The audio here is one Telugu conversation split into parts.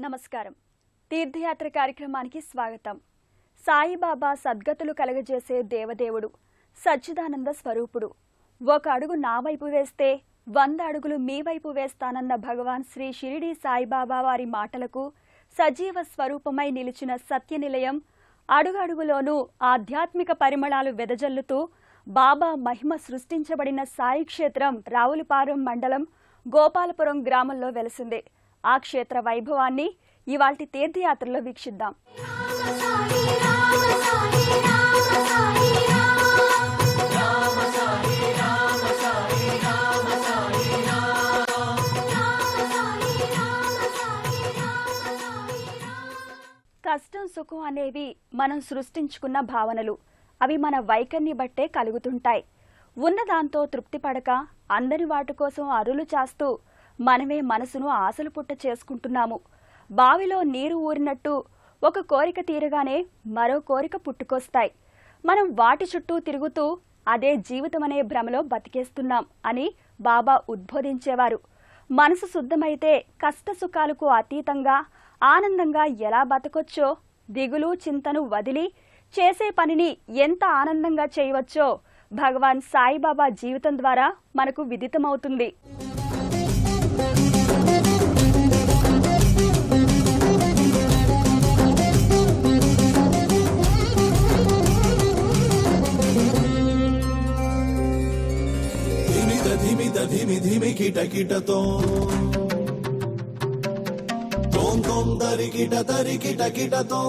నమస్కారం. తీర్థయాత్ర కార్యక్రమానికి స్వాగతం. సాయిబాబా సద్గతులు కలగజేసే దేవదేవుడు, సచ్చిదానంద స్వరూపుడు. ఒక అడుగు నా వైపు వేస్తే 100 అడుగులు మీ వైపు వేస్తానన్న భగవాన్ శ్రీ షిరిడి సాయిబాబా వారి మాటలకు సజీవ స్వరూపమై నిలిచిన సత్యనిలయం అడుగడుగులోనూ ఆధ్యాత్మిక పరిమళాలు వెదజల్లుతూ బాబా మహిమ సృష్టించబడిన సాయి క్షేత్రం రావులపాలెం మండలం గోపాలపురం గ్రామంలో వెలసిందే. ఆ క్షేత్ర వైభవాన్ని ఇవాల్టి తీర్థయాత్రలో వీక్షిద్దాం. కష్టం సుఖం అనేవి మనం సృష్టించుకున్న భావనలు. అవి మన వైఖరిని బట్టే కలుగుతుంటాయి. ఉన్నదాంతో తృప్తి పడక అందరి వాటి కోసం అరులు చేస్తూ మనమే మనసును ఆశలు పుట్ట చేసుకుంటున్నాము. బావిలో నీరు ఊరినట్టు ఒక కోరిక తీరగానే మరో కోరిక పుట్టుకొస్తాయి. మనం వాటి చుట్టూ తిరుగుతూ అదే జీవితమనే భ్రమలో బతికేస్తున్నాం అని బాబా ఉద్బోధించేవారు. మనసు శుద్ధమైతే కష్ట సుఖాలకు అతీతంగా ఆనందంగా ఎలా బతకొచ్చో, దిగులు చింతను వదిలి చేసే పనిని ఎంత ఆనందంగా చేయవచ్చో భగవాన్ సాయిబాబా జీవితం ద్వారా మనకు విదితమవుతుంది. ధిమి ధిమి కిట కిటతో తోం తోం తరికిట తరికిట కిటతో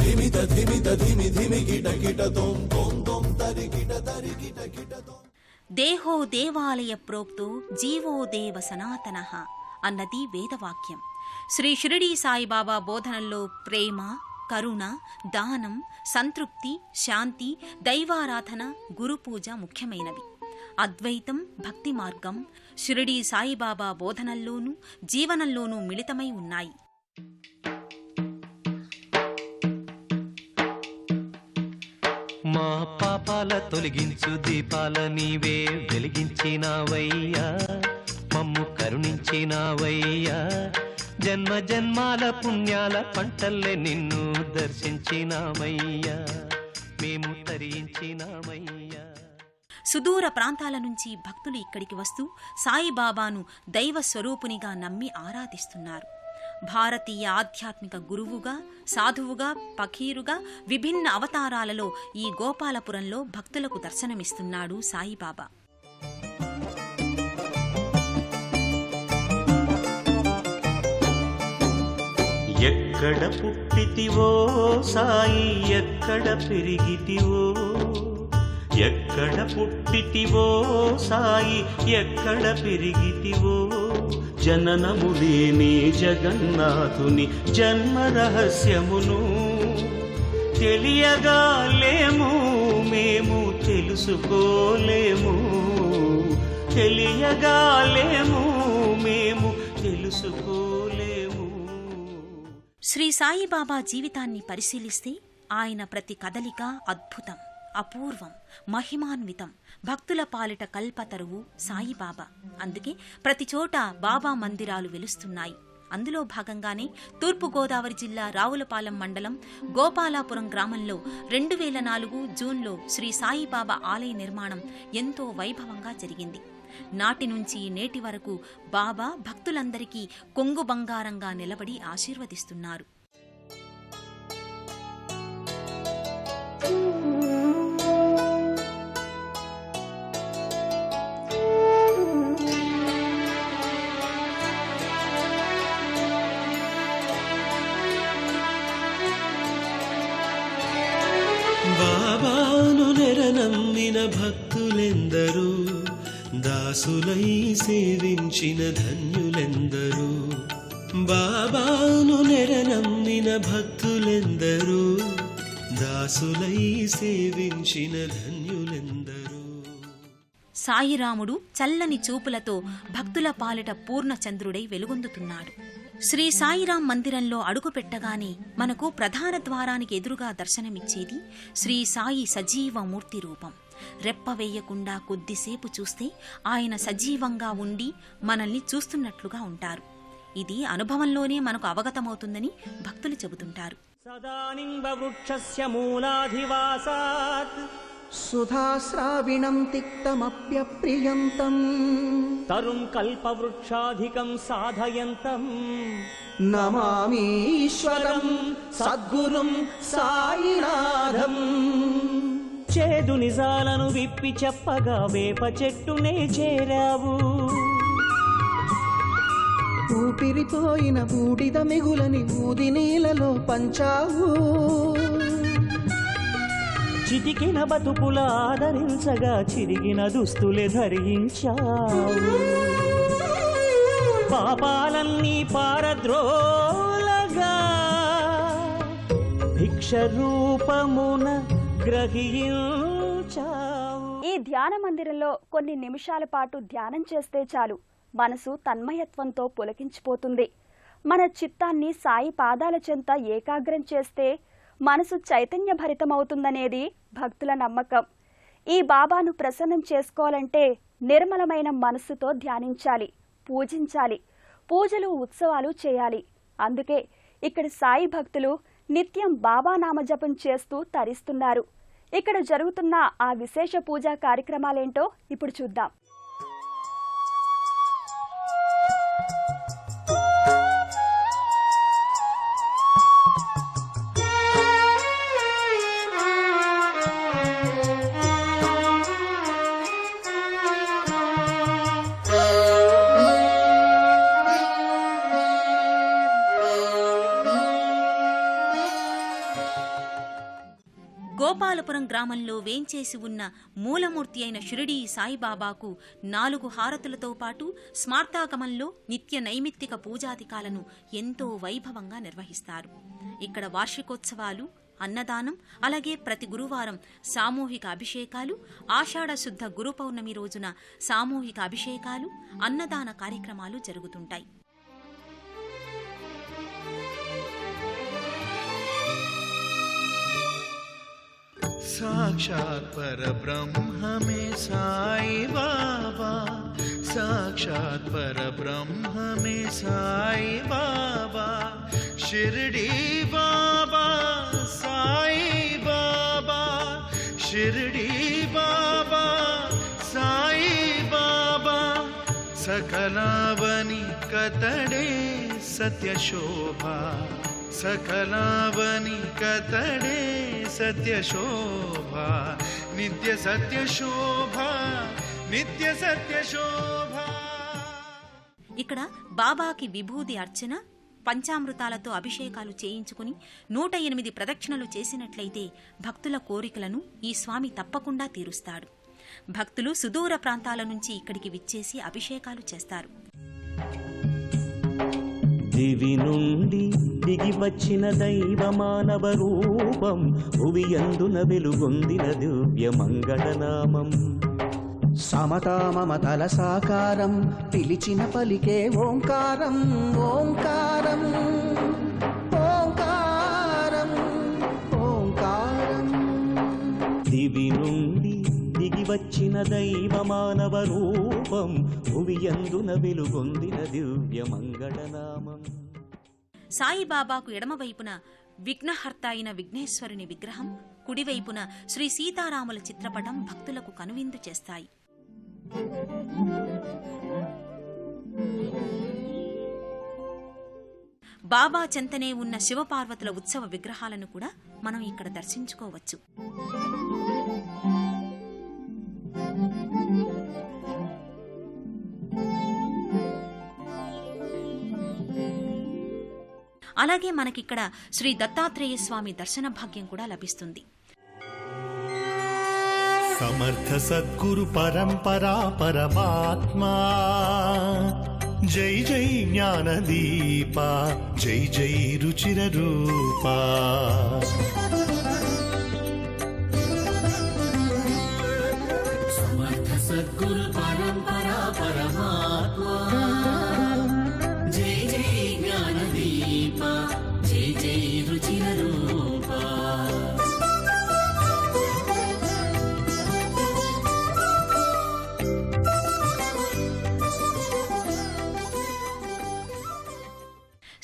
ధిమిత ధిమిత ధిమి ధిమి కిట కిటతో తోం తోం తరికిట తరికిట కిటతో. దేహో దేవాలయ ప్రోక్తో జీవో దేవ సనాతనః అన్నది వేదవాక్యం. శ్రీ షిరిడి సాయిబాబా బోధనల్లో ప్రేమ, కరుణ, దానం, సంతృప్తి, శాంతి, దైవారాధన, గురుపూజ ముఖ్యమైనవి. అద్వైతం, భక్తి మార్గం షిరిడి సాయిబాబా బోధనల్లోనూ జీవనంలోనూ మిళితమై ఉన్నాయి. మా పాపాల తొలగించు దీపాల నీవే వెలిగించినావయ్యా, మమ్ము కరుణించినావయ్యా. జన్మ జన్మాల పుణ్యాల పంటల్లే నిన్ను దర్శించినామయ్యా, మేము తరించినామయ్యా. సుదూర ప్రాంతాల నుంచి భక్తులు ఇక్కడికి వస్తూ సాయిబాబాను దైవ స్వరూపునిగా నమ్మి ఆరాధిస్తున్నారు. భారతీయ ఆధ్యాత్మిక గురువుగా, సాధువుగా, పకీరుగా విభిన్న అవతారాలలో ఈ గోపాలపురంలో భక్తులకు దర్శనమిస్తున్నాడు సాయిబాబా. ఎక్కడ పుట్టితివో సాయి, ఎక్కడ పెరిగితివో, ఎక్కడ పుట్టితివో సాయి, ఎక్కడ పెరిగితివో. జననము లేని జగన్నాథుని జన్మ రహస్యమును తెలియగా లేము, మేము తెలుసుకోలేము. తెలియగా లేము, మేము తెలుసుకోలేము. శ్రీ సాయిబాబా జీవితాన్ని పరిశీలిస్తే ఆయన ప్రతి కదలిక అద్భుతం, అపూర్వం, మహిమాన్వితం. భక్తుల పాలిట కల్పతరువు సాయిబాబా. అందుకే ప్రతి చోట బాబా మందిరాలు వెలుస్తున్నాయి. అందులో భాగంగానే తూర్పుగోదావరి జిల్లా రావులపాలెం మండలం గోపాలాపురం గ్రామంలో 2004 జూన్లో శ్రీ సాయిబాబా ఆలయ నిర్మాణం ఎంతో వైభవంగా జరిగింది. నాటి నుంచి నేటి వరకు బాబా భక్తులందరికీ కొంగు బంగారంగా నిలబడి ఆశీర్వదిస్తున్నారు. బాబాను నెరనమ్మిన భక్తులెందరూ, దాసులై సేవించిన ధన్యులెందరూ. బాబాను నెరనమ్మిన భక్తులెందరూ, దాసులై సేవించిన ధన్యులెందరూ. సాయిరాముడు చల్లని చూపులతో భక్తుల పాలిట పూర్ణచంద్రుడై వెలుగొందుతున్నాడు. శ్రీ సాయిరాం మందిరంలో అడుగుపెట్టగానే మనకు ప్రధాన ద్వారానికి ఎదురుగా దర్శనమిచ్చేది శ్రీ సాయి సజీవ మూర్తి రూపం. రెప్పవేయకుండా కొద్దిసేపు చూస్తే ఆయన సజీవంగా ఉండి మనల్ని చూస్తున్నట్లుగా ఉంటారు. ఇది అనుభవంలోనే మనకు అవగతమవుతుందని భక్తులు చెబుతుంటారు. సదానింబవృక్షస్య మూలాధివాసాత్ సుధాశ్రావిణం తిక్తమప్యప్రియంతం తరుం కల్పవృక్షాధికం సాధయంతం నమామీశ్వరం సద్గురుం సాయినాథం. చేదు నిజాలను విప్పి చెప్పగా వేప చెట్టునే చేరావు. ఊపిరిపోయిన బూడిద మిగులని ఊది నీలలో పంచావు. చితికిన బతుకుల ఆదరించగా చిరిగిన దుస్తులే ధరించావు. పాపాలన్నీ పారద్రోలగా భిక్ష రూపమున గ్రహించావు. ఈ ధ్యాన మందిరంలో కొన్ని నిమిషాల పాటు ధ్యానం చేస్తే చాలు మనసు తన్మయత్వంతో పులకించిపోతుంది. మన చిత్తాన్ని సాయి పాదాల చెంత ఏకాగ్రం చేస్తే మనసు చైతన్యభరితమవుతుందనేది భక్తుల నమ్మకం. ఈ బాబాను ప్రసన్నం చేసుకోవాలంటే నిర్మలమైన మనస్సుతో ధ్యానించాలి, పూజించాలి, పూజలు ఉత్సవాలు చేయాలి. అందుకే ఇక్కడ సాయి భక్తులు నిత్యం బాబా నామజపం చేస్తూ తరిస్తున్నారు. ఇక్కడ జరుగుతున్న ఆ విశేష పూజా కార్యక్రమాలేంటో ఇప్పుడు చూద్దాం. గోపాలపురం గ్రామంలో వేంచేసి ఉన్న మూలమూర్తి అయిన షిరిడీ సాయిబాబాకు 4 హారతులతో పాటు స్మార్తాగమంలో నిత్య నైమిత్తిక పూజాధికాలను ఎంతో వైభవంగా నిర్వహిస్తారు. ఇక్కడ వార్షికోత్సవాలు, అన్నదానం, అలాగే ప్రతి గురువారం సామూహిక అభిషేకాలు, ఆషాఢ శుద్ధ గురు పౌర్ణమి రోజున సామూహిక అభిషేకాలు, అన్నదాన కార్యక్రమాలు జరుగుతుంటాయి. साक्षात् परब्रह्म में साई बाबा, साक्षात् परब्रह्म में साई बाबा, शिरडी बाबा साई बाबा, शिरडी बाबा साई बाबा, सकलावनी कतडे सत्य शोभा, सकलावनी कतडे सत्य शोभा, नित्य सत्य शोभा, नित्य सत्य शोभा. ఇక్కడ బాబాకి విభూది అర్చన, పంచామృతాలతో అభిషేకాలు చేయించుకుని 108 ప్రదక్షిణలు చేసినట్లయితే భక్తుల కోరికలను ఈ స్వామి తప్పకుండా తీరుస్తాడు. భక్తులు సుదూర ప్రాంతాల నుంచి ఇక్కడికి విచ్చేసి అభిషేకాలు చేస్తారు. దివి నుండి దిగి వచ్చిన దైవ మానవ రూపం, భువియందున వెలుగొందిన దివ్య మంగళనామం. సమతా మమతల సాకారం పిలిచిన పలికే ఓంకారం, ఓంకారం, ఓంకారం, ఓంకారం. దివి నుండి దిగి వచ్చిన దైవ మానవ రూపం, భువియందున వెలుగొందిన దివ్య మంగళనామం. సాయిబాబాకు ఎడమవైపున విఘ్నహర్త అయిన విఘ్నేశ్వరుని విగ్రహం, కుడివైపున శ్రీ సీతారాముల చిత్రపటం భక్తులకు కనువిందు చేస్తాయి. బాబా చెంతనే ఉన్న శివపార్వతుల ఉత్సవ విగ్రహాలను కూడా మనం ఇక్కడ దర్శించుకోవచ్చు. అలాగే మనకిక్కడ శ్రీ దత్తాత్రేయ స్వామి దర్శన భాగ్యం కూడా లభిస్తుంది. సమర్థ సద్గురు పరంపరా పరమాత్మా, జై జై జ్ఞానదీప, జై జై రుచిర రూపా. సమర్థ సద్గురు పరంపరా పరమాత్మా, జై జై జ్ఞానదీప, జై జై రుచిర రూపా.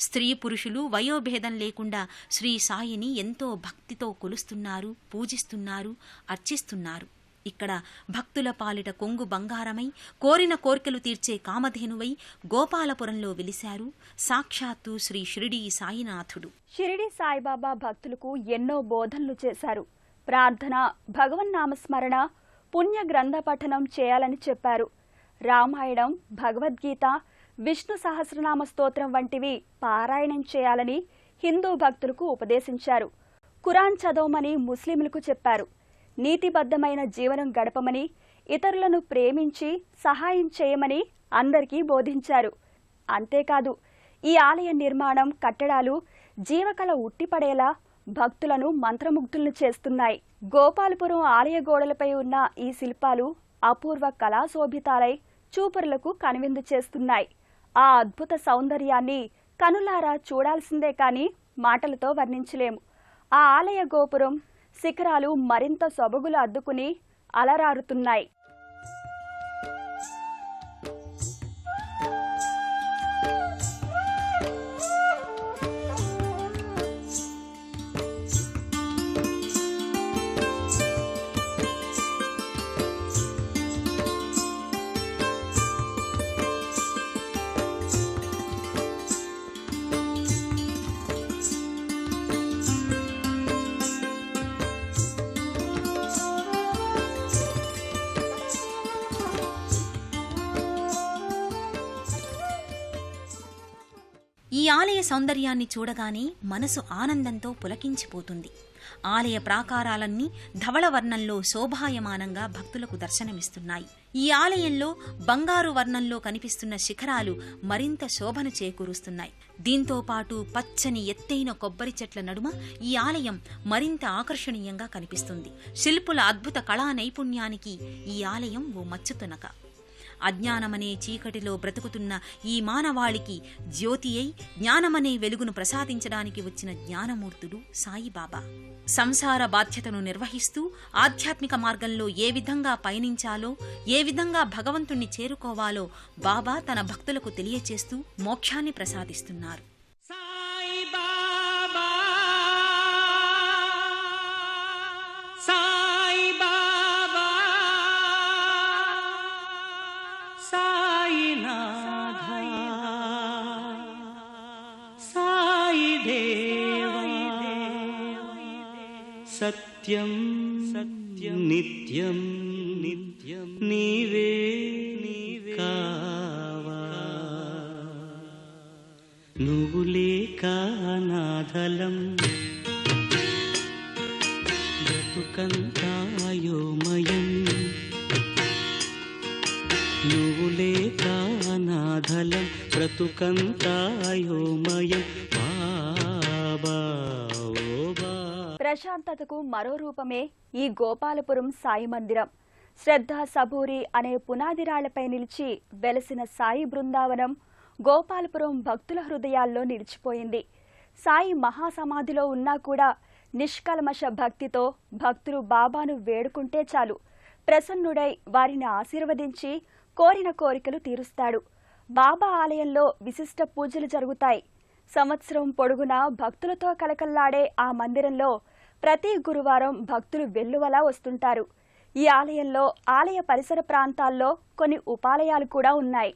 స్త్రీ పురుషులు వయోభేదం లేకుండా శ్రీ సాయిని ఎంతో భక్తితో కొలుస్తున్నారు, పూజిస్తున్నారు, అర్చిస్తున్నారు. ఇక్కడ భక్తుల పాలిట కొంగు బంగారమై కోరిన కోర్కెలు తీర్చే కామధేనువై గోపాలపురంలో వెలిశారు సాక్షాత్తు శ్రీ షిరిడీ సాయినాథుడు. షిరిడీ సాయిబాబా భక్తులకు ఎన్నో బోధనలు చేశారు. ప్రార్థన, భగవన్నామస్మరణ, పుణ్య గ్రంథ పఠనం చేయాలని చెప్పారు. రామాయణం, భగవద్గీత, విష్ణు సహస్రనామ స్తోత్రం వంటివి పారాయణం చేయాలని హిందూ భక్తులకు ఉపదేశించారు. ఖురాన్ చదవమని ముస్లింలకు చెప్పారు. నీతిబద్ధమైన జీవనం గడపమని, ఇతరులను ప్రేమించి సహాయం చేయమని అందరికీ బోధించారు. అంతేకాదు, ఈ ఆలయ నిర్మాణం, కట్టడాలు జీవకళ ఉట్టిపడేలా భక్తులను మంత్రముగ్ధులను చేస్తున్నాయి. గోపాలపురం ఆలయ గోడలపై ఉన్న ఈ శిల్పాలు అపూర్వ కళాశోభితాలై చూపరులకు కనువిందు చేస్తున్నాయి. ఆ అద్భుత సౌందర్యాన్ని కనులారా చూడాల్సిందే కాని మాటలతో వర్ణించలేము. ఆ ఆలయ గోపురం శిఖరాలు మరింత సొబగులు అద్దుకుని అలరారుతున్నాయి. ఈ ఆలయ సౌందర్యాన్ని చూడగానే మనసు ఆనందంతో పులకించిపోతుంది. ఆలయ ప్రాకారాలన్నీ ధవళ వర్ణంలో శోభాయమానంగా భక్తులకు దర్శనమిస్తున్నాయి. ఈ ఆలయంలో బంగారు వర్ణంలో కనిపిస్తున్న శిఖరాలు మరింత శోభను చేకూరుస్తున్నాయి. దీంతో పాటు పచ్చని ఎత్తైన కొబ్బరి చెట్ల నడుమ ఈ ఆలయం మరింత ఆకర్షణీయంగా కనిపిస్తుంది. శిల్పుల అద్భుత కళా నైపుణ్యానికి ఈ ఆలయం ఓ మచ్చుతునక. అజ్ఞానమనే చీకటిలో బ్రతుకుతున్న ఈ మానవాళికి జ్యోతి అయి జ్ఞానమనే వెలుగును ప్రసాదించడానికి వచ్చిన జ్ఞానమూర్తుడు సాయిబాబా. సంసార బాధ్యతను నిర్వహిస్తూ ఆధ్యాత్మిక మార్గంలో ఏ విధంగా పయనించాలో, ఏ విధంగా భగవంతుణ్ణి చేరుకోవాలో బాబా తన భక్తులకు తెలియచేస్తూ మోక్షాన్ని ప్రసాదిస్తున్నారు. సత్యం సత్యం నిత్యం నిత్యం నీవే కావా, నువ్వు లేక అనాథలం బ్రతుకంతాయోమయం, నువ్వు లేక అనాథలం బ్రతుకంతాయోమయం బాబా. ప్రశాంతతకు మరో రూపమే ఈ గోపాలపురం సాయి మందిరం. శ్రద్ధ సబూరి అనే పునాదిరాళ్లపై నిలిచి వెలసిన సాయి బృందావనం గోపాలపురం భక్తుల హృదయాల్లో నిలిచిపోయింది. సాయి మహాసమాధిలో ఉన్నా కూడా నిష్కల్మష భక్తితో భక్తులు బాబాను వేడుకుంటే చాలు, ప్రసన్నుడై వారిని ఆశీర్వదించి కోరిన కోరికలు తీరుస్తాడు. బాబా ఆలయంలో విశిష్ట పూజలు జరుగుతాయి. సంవత్సరం పొడుగునా భక్తులతో కలకల్లాడే ఆ మందిరంలో ప్రతి గురువారం భక్తులు వెల్లువలా వస్తుంటారు. ఈ ఆలయంలో ఆలయ పరిసర ప్రాంతాల్లో కొన్ని ఉపాలయాలు కూడా ఉన్నాయి.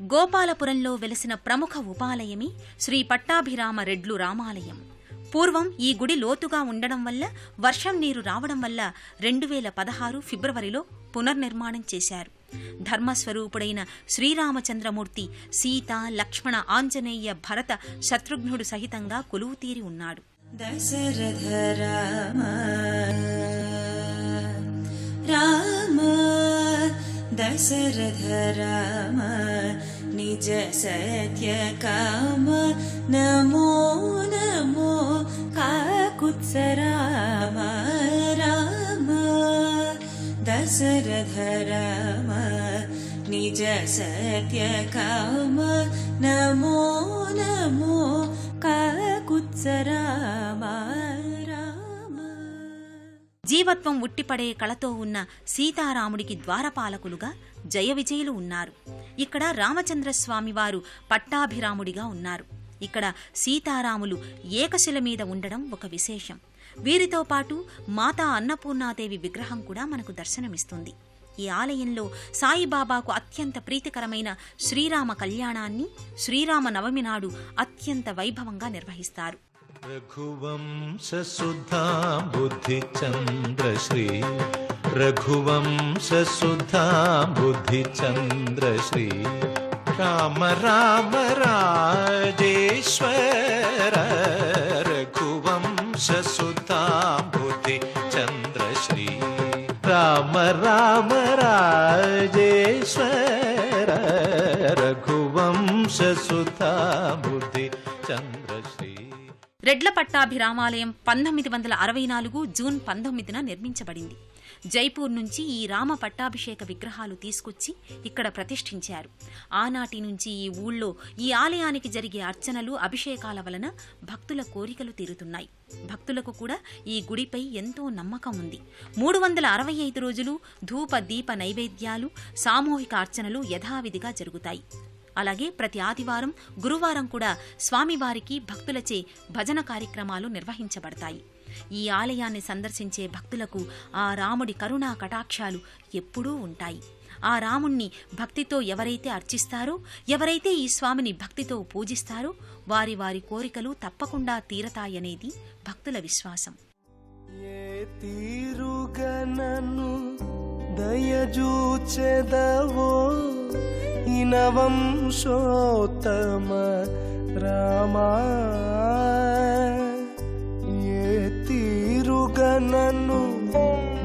గోపాలపురంలో వెలసిన ప్రముఖ ఉపాలయమే శ్రీ పట్టాభిరామ రెడ్లు రామాలయం. పూర్వం ఈ గుడి లోతుగా ఉండడం వల్ల వర్షం నీరు రావడం వల్ల 2016 ఫిబ్రవరిలో పునర్నిర్మాణం చేశారు. ధర్మస్వరూపుడైన శ్రీరామచంద్రమూర్తి సీత, లక్ష్మణ, ఆంజనేయ, భరత, శత్రుఘ్నుడు సహితంగా కొలువుతీరి ఉన్నాడు. దశరథ రామ రామ దశరథ రామ నిజ సత్య కామ నమో నమో కాకుత్స రామ రామ దశరథ రామ నిజ సత్య కామ నమో నమో కాకుత్స రామ రామ. జీవత్వం ఉట్టిపడే కళతో ఉన్న సీతారాముడికి ద్వారపాలకులుగా జయ విజయులు ఉన్నారు. ఇక్కడ రామచంద్రస్వామి వారు పట్టాభిరాముడిగా ఉన్నారు. ఇక్కడ సీతారాములు ఏకశిల మీద ఉండడం ఒక విశేషం. వీరితో పాటు మాతా అన్నపూర్ణాదేవి విగ్రహం కూడా మనకు దర్శనమిస్తుంది. ఈ ఆలయంలో సాయిబాబాకు అత్యంత ప్రీతికరమైన శ్రీరామ కళ్యాణాన్ని శ్రీరామ నవమి నాడు అత్యంత వైభవంగా నిర్వహిస్తారు. రఘువంశ సుధా బుద్ధి చంద్ర శ్రీ రఘువంశ సుధా బుద్ధి చంద్ర శ్రీ రామ రామ రాజేశ్వర రఘువంశ సుధా బుద్ధి చంద్ర శ్రీ రామ రామ రాజేశ్వర రఘువంశ సుధా బుద్ధి చంద్ర శ్రీ. రెడ్ల పట్టాభిరామాలయం 1964 జూన్ 19న నిర్మించబడింది. జైపూర్ నుంచి ఈ రామ పట్టాభిషేక విగ్రహాలు తీసుకొచ్చి ఇక్కడ ప్రతిష్ఠించారు. ఆనాటి నుంచి ఈ ఊళ్ళో ఈ ఆలయానికి జరిగే అర్చనలు అభిషేకాల వలన భక్తుల కోరికలు తీరుతున్నాయి. భక్తులకు కూడా ఈ గుడిపై ఎంతో నమ్మకం ఉంది. 365 రోజులు ధూప దీప నైవేద్యాలు సామూహిక అర్చనలు యథావిధిగా జరుగుతాయి. అలాగే ప్రతి ఆదివారం గురువారం కూడా స్వామివారికి భక్తులచే భజన కార్యక్రమాలు నిర్వహించబడతాయి. ఈ ఆలయాన్ని సందర్శించే భక్తులకు ఆ రాముడి కరుణా కటాక్షాలు ఎప్పుడూ ఉంటాయి. ఆ రాముణ్ణి భక్తితో ఎవరైతే అర్చిస్తారో, ఎవరైతే ఈ స్వామిని భక్తితో పూజిస్తారో వారి వారి కోరికలు తప్పకుండా తీరతాయనేది భక్తుల విశ్వాసం. ఏ తీరుగనను దయజూచెదవో ఇనవంశోత్తమ రామా, ఏ తీరుగనను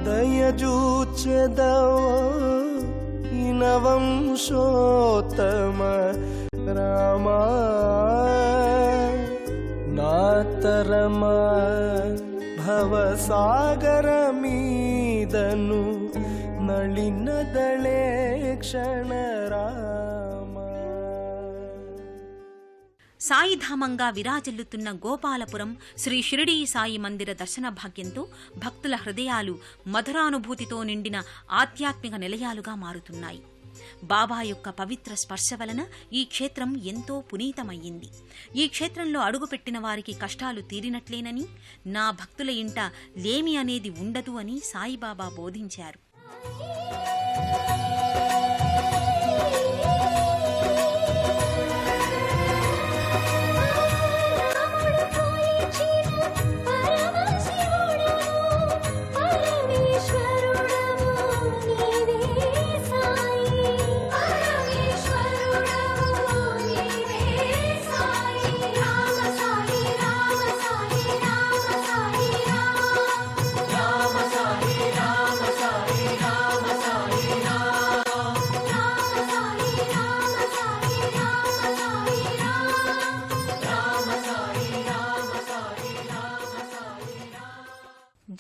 దయజూచెదవో ఇనవంశోత్తమ రామా, నాతరమా భవసాగరమీదను నళినదళే క్షణరామ. సాయిధామంగా విరాజిల్లుతున్న గోపాలపురం శ్రీ షిరిడీ సాయి మందిర దర్శన భాగ్యంతో భక్తుల హృదయాలు మధురానుభూతితో నిండిన ఆధ్యాత్మిక నిలయాలుగా మారుతున్నాయి. బాబా యొక్క పవిత్ర స్పర్శ వలన ఈ క్షేత్రం ఎంతో పునీతమయ్యింది. ఈ క్షేత్రంలో అడుగుపెట్టిన వారికి కష్టాలు తీరినట్లేనని, నా భక్తుల ఇంట లేమి అనేది ఉండదు అని సాయిబాబా బోధించారు.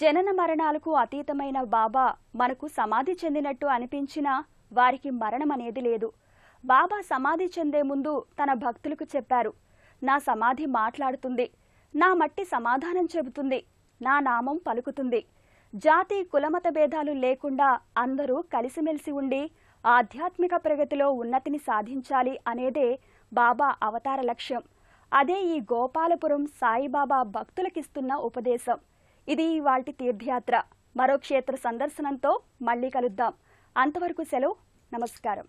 జనన మరణాలకు అతీతమైన బాబా మనకు సమాధి చెందినట్టు అనిపించినా వారికి మరణం అనేది లేదు. బాబా సమాధి చెందే ముందు తన భక్తులకు చెప్పారు, నా సమాధి మాట్లాడుతుంది, నా మట్టి సమాధానం చెబుతుంది, నా నామం పలుకుతుంది. జాతి కులమత భేదాలు లేకుండా అందరూ కలిసిమెలిసి ఉండి ఆధ్యాత్మిక ప్రగతిలో ఉన్నతిని సాధించాలి అనేదే బాబా అవతార లక్ష్యం. అదే ఈ గోపాలపురం సాయిబాబా భక్తులకిస్తున్న ఉపదేశం. ఇది ఇవాల్టి తీర్థయాత్ర. మరో క్షేత్ర సందర్శనంతో మళ్ళీ కలుద్దాం. అంతవరకు సెలవు. నమస్కారం.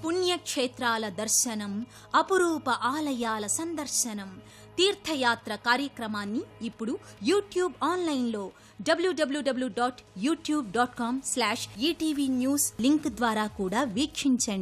పుణ్యక్షేత్రాల దర్శనం, అపురూప ఆలయాల సందర్శనం, తీర్థయాత్ర కార్యక్రమాన్ని ఇప్పుడు యూట్యూబ్ ఆన్లైన్లో www.youtube.com/ETV News లింక్ ద్వారా కూడా వీక్షించండి.